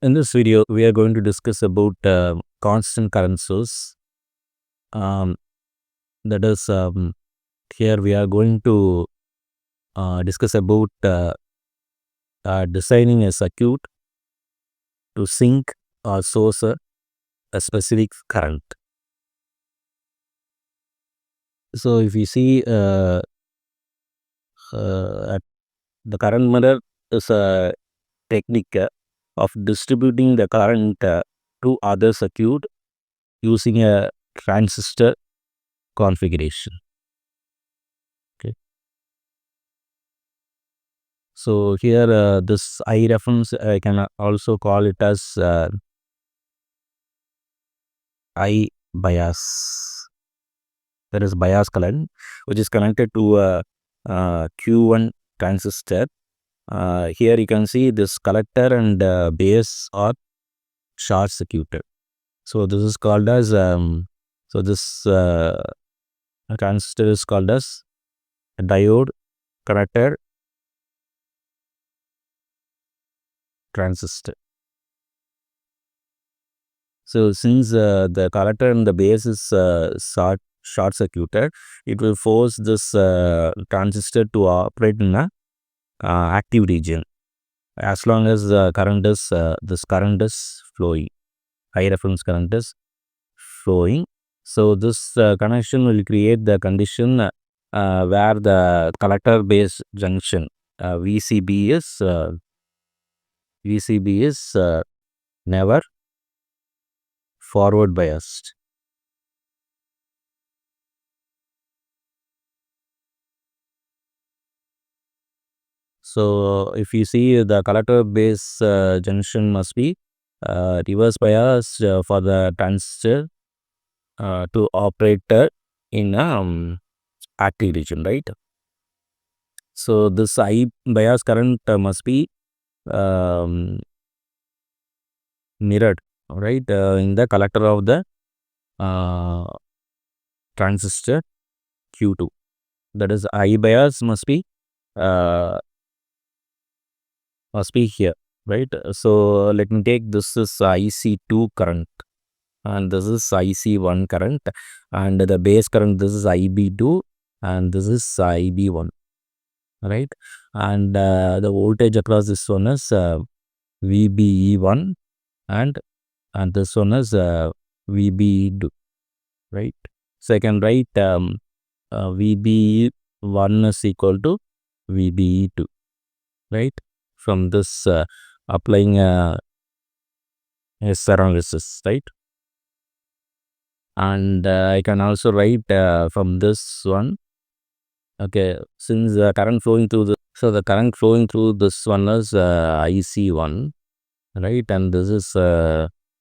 In this video, we are going to discuss about constant current source. That is, here we are going to discuss about designing a circuit to sink or source a specific current. So, if you see the current mirror is a technique of distributing the current to other circuit using a transistor configuration. Okay. So here this I reference I can also call it as I bias. There is bias current which is connected to a Q1 transistor. Here you can see this collector and base are short circuited. So this is called as this transistor is called as diode connected transistor. So since the collector and the base is short circuited, it will force this transistor to operate in a active region as long as the current is this current is flowing, high reference current is flowing. So this connection will create the condition where the collector base junction VCB is never forward biased. So if you see the collector base junction must be reverse bias for the transistor to operate in active region, right? So this I bias current must be mirrored, right, in the collector of the transistor Q2. That is I bias must be here, right? So let me take this is IC2 current and this is IC1 current, and the base current this is IB2 and this is IB1, right? And the voltage across this one is VBE1 and this one is VBE2, right? So I can write VBE1 is equal to VBE2, right? From this applying S analysis, right? And I can also write from this one. Okay, since the current flowing through the current flowing through this one is IC1, right? And this is IB2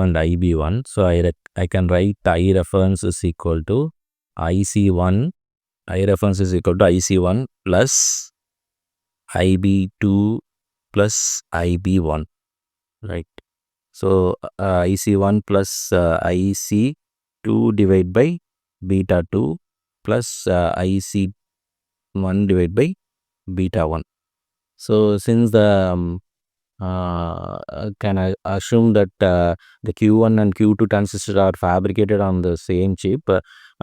and IB1. So I can write I reference is equal to IC1. I reference is equal to IC1 plus IB2 plus IB1, right? So IC1 plus IC2 divided by beta 2 plus IC1 divided by beta 1. So since the can I assume that the Q1 and Q2 transistors are fabricated on the same chip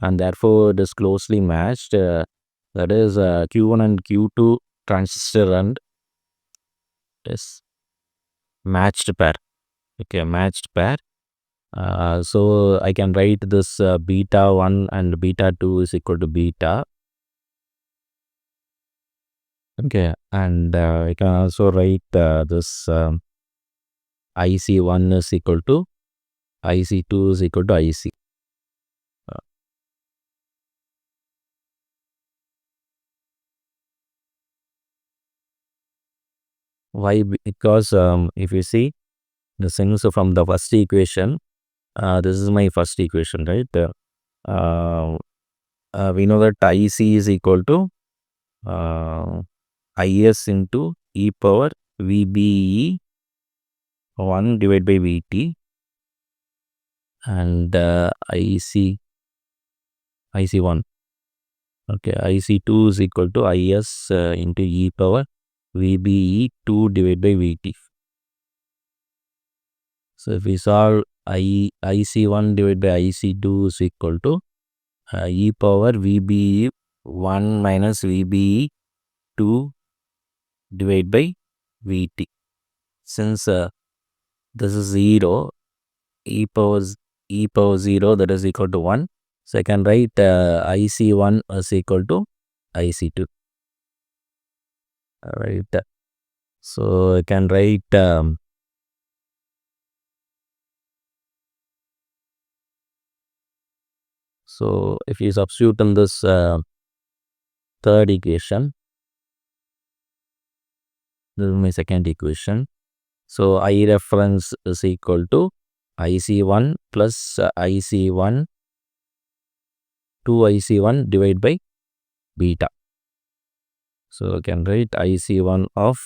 and therefore it is closely matched, that is Q1 and Q2 transistor and is matched pair. Okay, matched pair. So I can write this beta 1 and beta 2 is equal to beta. Okay, and I can also write this IC1 is equal to IC2 is equal to IC. Why? Because if you see the things from the first equation, this is my first equation, right? We know that IC is equal to IS into e power VBE 1 divided by VT, and IC1. Okay, IC2 is equal to IS into e power VBE 2 divided by VT. So if we solve IC1 divided by IC2 is equal to e power VBE1 minus VBE2 divided by VT. Since this is 0, e power 0, that is equal to 1. So I can write IC1 is equal to IC2. Right. So I can write so if you substitute in this third equation, this is my second equation. So I reference is equal to IC1 plus IC1 2IC1 divided by beta. So I can write IC1 of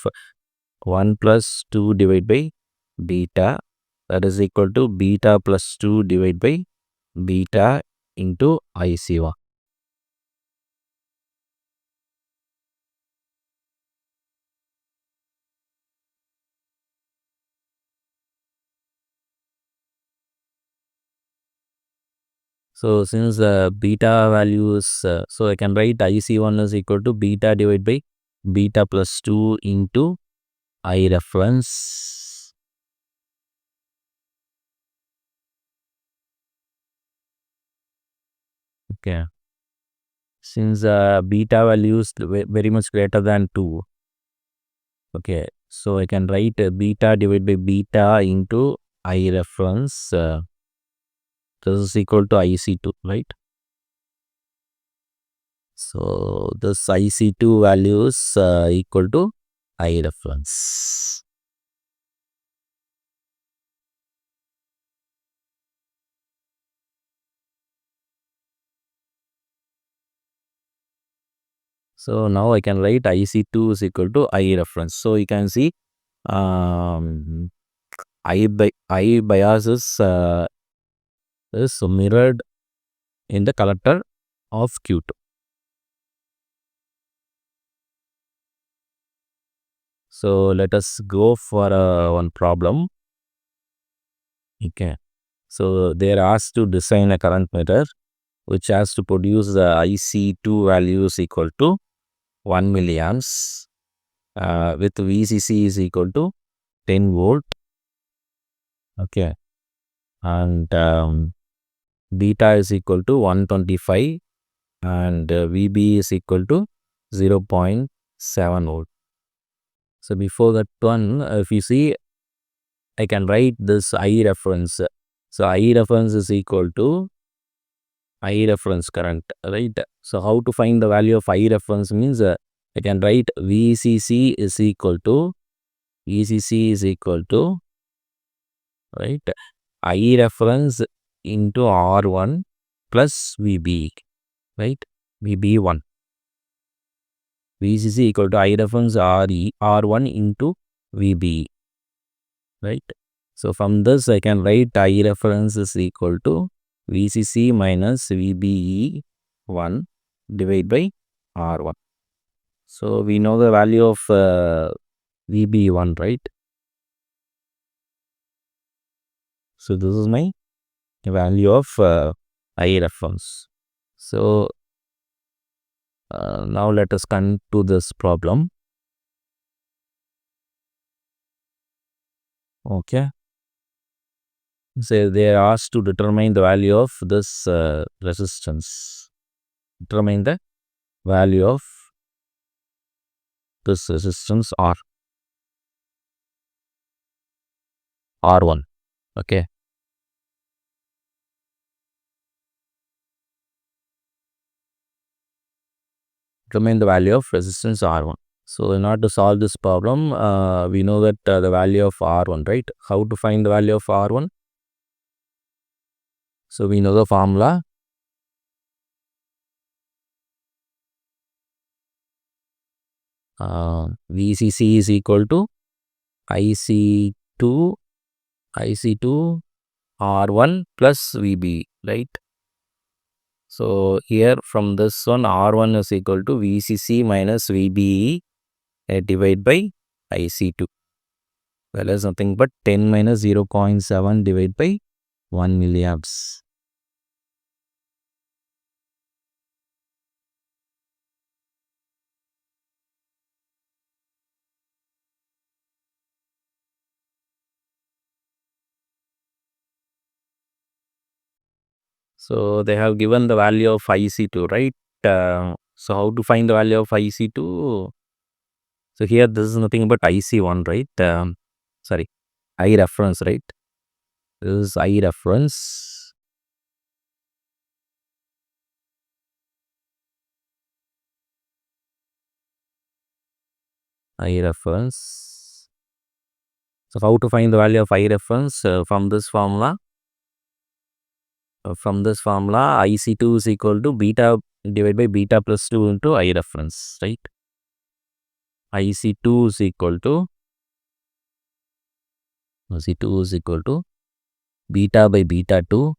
1 plus 2 divided by beta, that is equal to beta plus 2 divided by beta into IC1. So since the beta value is, so I can write IC1 is equal to beta divided by beta plus 2 into I reference. Okay. Since beta value is very much greater than 2. Okay. So I can write beta divided by beta into I reference. This is equal to IC2, right? So this IC2 value is equal to I reference. So now I can write IC2 is equal to I reference. So you can see I bias is mirrored in the collector of Q2. So let us go for one problem. Okay. So they are asked to design a current mirror which has to produce the IC2 values equal to 1 milliamps with VCC is equal to 10 volt. Okay. And beta is equal to 125 and VB is equal to 0.7 volt. So before that one, if you see, I can write this I reference. So I reference is equal to I reference current, right? So how to find the value of I reference means I can write VCC is equal to right, I reference into R1 plus VB, right? VB1. VCC equal to I reference R1 into VB, right? So from this I can write I reference is equal to VCC minus VBE1 divided by R1. So we know the value of VB1, right? So this is my value of I reference. So now let us come to this problem. Okay. So they are asked to determine the value of this resistance. Determine the value of this resistance R1. Okay. Determine the value of resistance R1. So in order to solve this problem, we know that the value of R1, right? How to find the value of R1? So we know the formula. VCC is equal to IC2 R1 plus VB, right? So here from this one, R1 is equal to VCC minus VBE divided by IC2. Well, is nothing but 10 minus 0.7 divided by 1 milliamps. So they have given the value of IC2, right? So how to find the value of IC2? So here this is nothing but IC1, right? Sorry, I reference, right? This is I reference. I reference. So how to find the value of I reference? From this formula? From this formula, IC2 is equal to beta divided by beta plus 2 into I reference, right? IC2 is equal to beta by beta 2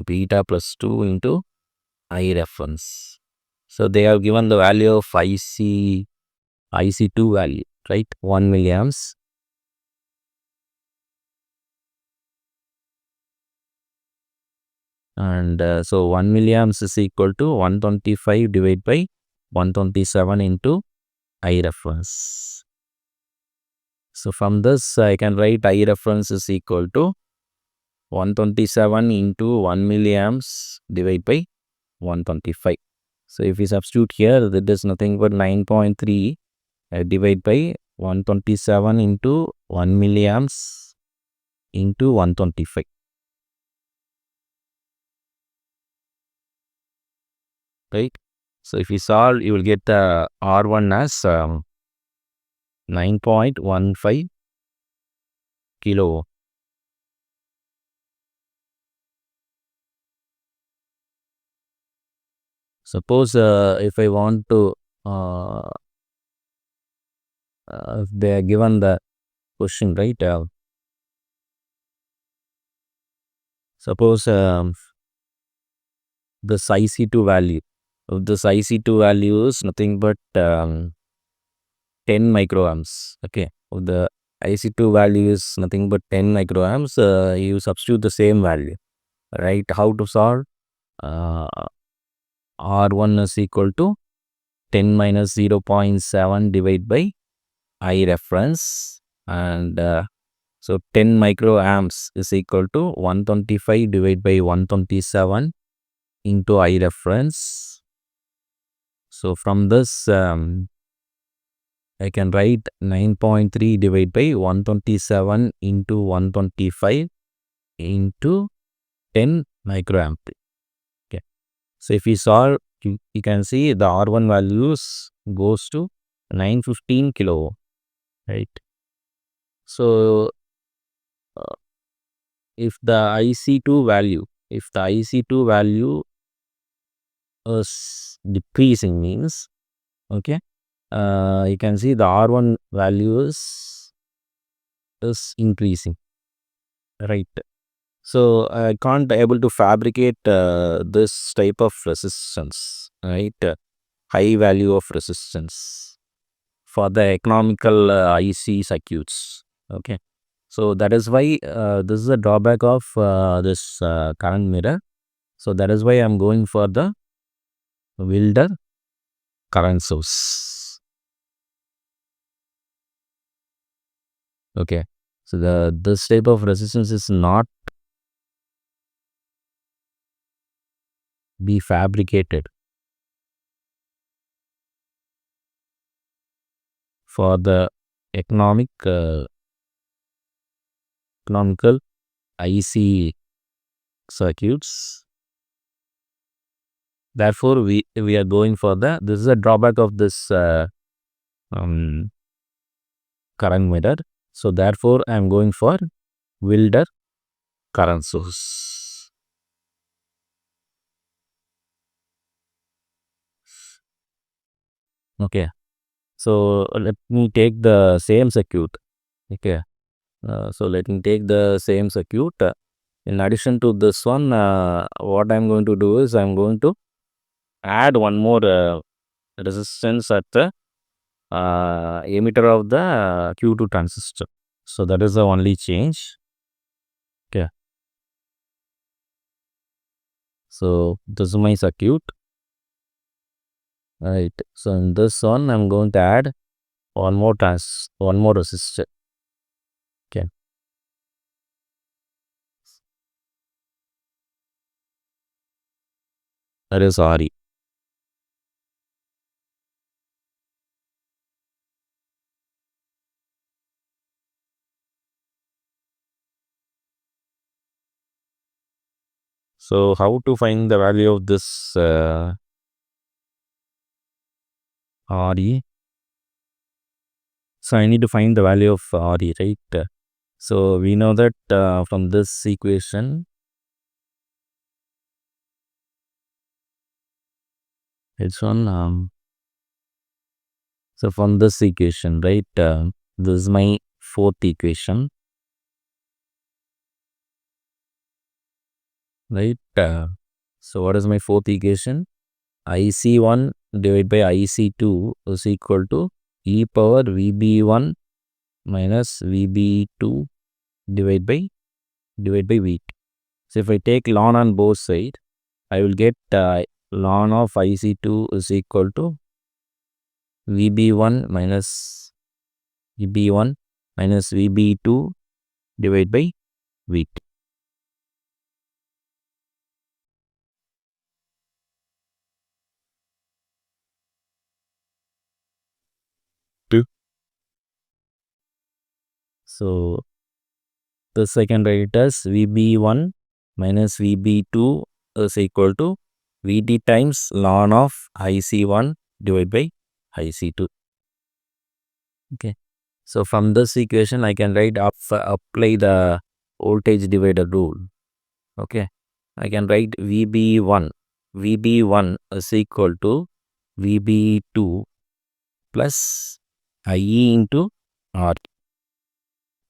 beta plus 2 into I reference. So they have given the value of IC2 value, right? 1 milliamps. And so 1 milliamps is equal to 125 divided by 127 into I reference. So from this I can write I reference is equal to 127 into 1 milliamps divided by 125. So if we substitute here, that is nothing but 9.3 divide by 127 into 1 milliamps into 125. Right? So if you solve, you will get R1 as 9.15 kilo. Suppose if I want to, if they are given the question, right? Suppose this IC2 value. This IC2 value is nothing but 10 microamps. Okay. The IC2 value is nothing but 10 microamps. You substitute the same value. Right? How to solve? Uh, R1 is equal to 10 minus 0.7 divided by I reference. And so 10 microamps is equal to 125 divided by 127 into I reference. So from this, I can write 9.3 divided by 127 into 125 into 10 microamp. Okay. So if we solve, you can see the R1 values goes to 915 kilo, right? So if the IC2 value is decreasing means, okay, you can see the R1 value is increasing, right? So I can't able to fabricate this type of resistance, right? High value of resistance for the economical IC circuits. Okay, so that is why this is a drawback of this current mirror. So that is why I'm going for the Widlar current source. Okay, so this type of resistance is not be fabricated for the economical IC circuits. Therefore, we are going for this is a drawback of this um, current mirror. So therefore, I am going for Widlar current source. Okay. So let me take the same circuit. Okay. So let me take the same circuit. In addition to this one, what I'm going to do is I'm going to add one more resistance at the emitter of the Q2 transistor. So that is the only change. Okay. So this is my circuit. Right. So in this one, I'm going to add one more resistor. Okay. That is RE. So how to find the value of this RE? So I need to find the value of RE, right? So we know that from this equation, it's one. So from this equation, right? This is my fourth equation, right? So what is my fourth equation? IC1 divided by IC2 is equal to e power VB1 minus VB2 divided by V2. So if I take ln on both sides, I will get ln of IC2 is equal to VB1 minus VB2 divided by V2. So this I can write it as VB1 minus VB2 is equal to VT times ln of IC1 divided by IC2. Okay. So from this equation, I can apply the voltage divider rule. Okay. I can write VB1 is equal to VB2 plus IE into R.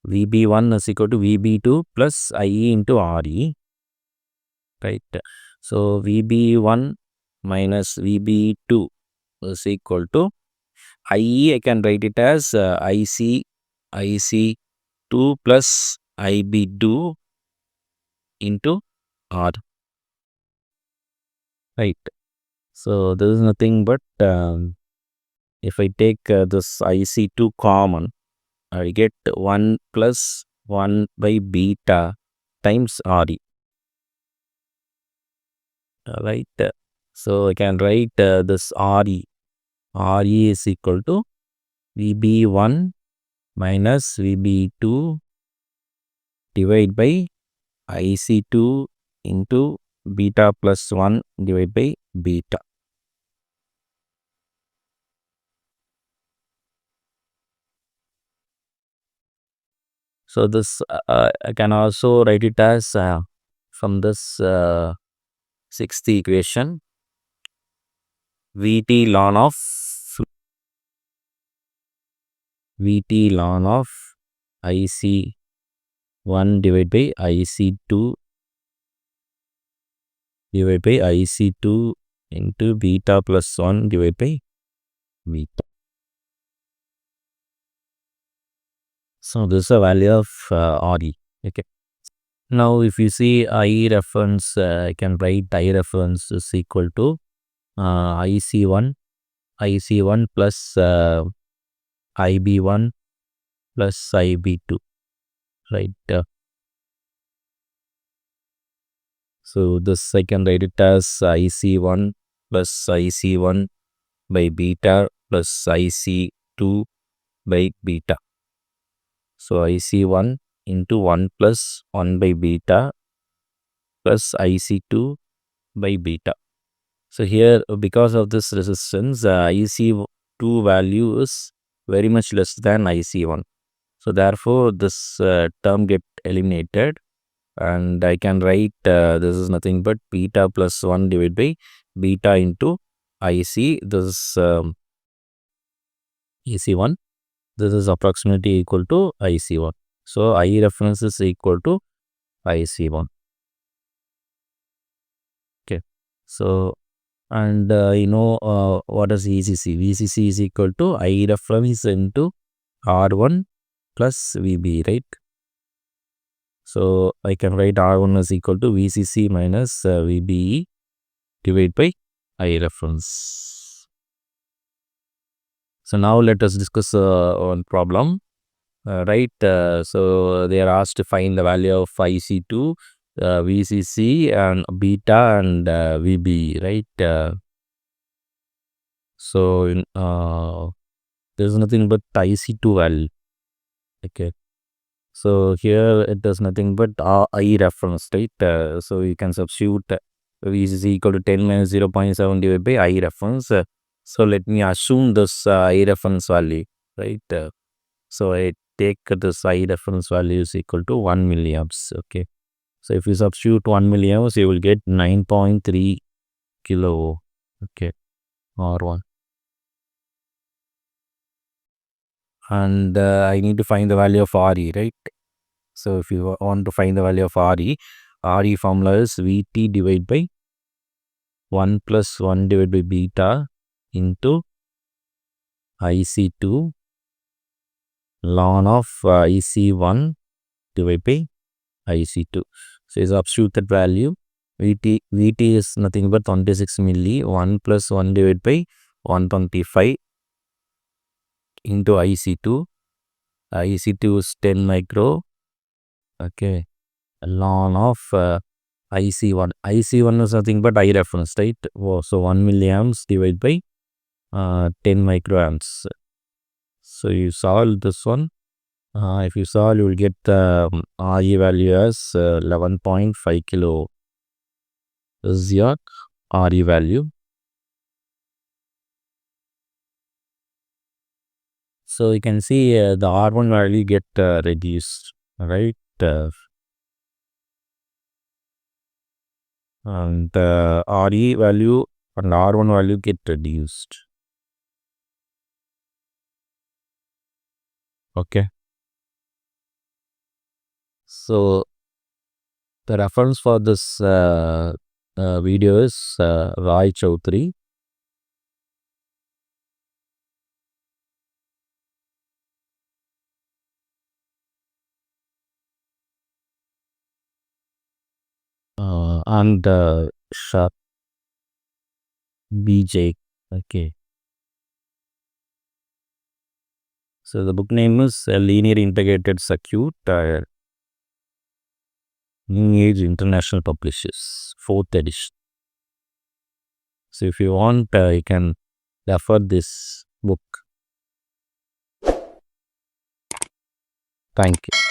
VB1 is equal to VB2 plus IE into RE. Right. So VB1 minus VB2 is equal to IE. I can write it as IC2 plus IB2 into R. Right. So this is nothing but if I take this IC2 common, I get 1 plus 1 by beta times RE. Right. So I can write this RE. RE is equal to VB1 minus VB2 divided by IC2 into beta plus 1 divided by beta. So this I can also write it as from this sixth equation, VT ln of IC1 divided by IC2 divided by IC2 into beta plus 1 divided by beta. So this is a value of RE. Okay. Now if you see I reference, I can write I reference is equal to IC1 plus IB1 plus IB2, right? So this I can write it as IC1 plus IC1 by beta plus IC2 by beta. So IC1 into 1 plus 1 by beta plus IC2 by beta. So here because of this resistance, IC2 value is very much less than IC1. So therefore this term get eliminated, and I can write this is nothing but beta plus 1 divided by beta into IC. This is IC1. This is approximately equal to IC1. So I reference is equal to IC1. Okay. So And what is VCC? VCC is equal to I reference into R1 plus VB, right? So I can write R1 is equal to VCC minus VBE divided by I reference. So now let us discuss one problem. Right, so they are asked to find the value of IC2, VCC, and beta and VB, right? So there's nothing but IC2 value. Okay, so here it does nothing but I reference, right? So you can substitute V is equal to 10 minus 0.7 divided by I reference. So let me assume this I reference value, right? So I take this I reference value is equal to 1 milliamps. Okay. So if you substitute 1 milliamps, you will get 9.3 kilo. Okay. R1. And I need to find the value of RE, right? So if you want to find the value of RE formula is VT divided by 1 plus 1 divided by beta into IC2 ln of IC1 divided by IC2. So you substitute that value. VT is nothing but 26 milli. 1 plus 1 divided by 125 into IC2. IC2 is 10 micro. Okay. Ln of IC1. IC1 is nothing but I reference, right? Oh, so 1 milliamps divided by 10 microamps. So you solve this one. If you solve, you will get the RE value as 11.5 kilo. This is your RE value. So you can see the R1 value get reduced, right? And the RE value and R1 value get reduced. Okay. So the reference for this video is Rai Chaudhary. And Shah BJ. Okay. So the book name is Linear Integrated Circuit, New Age International Publishers, 4th edition. So if you want, you can refer this book. Thank you.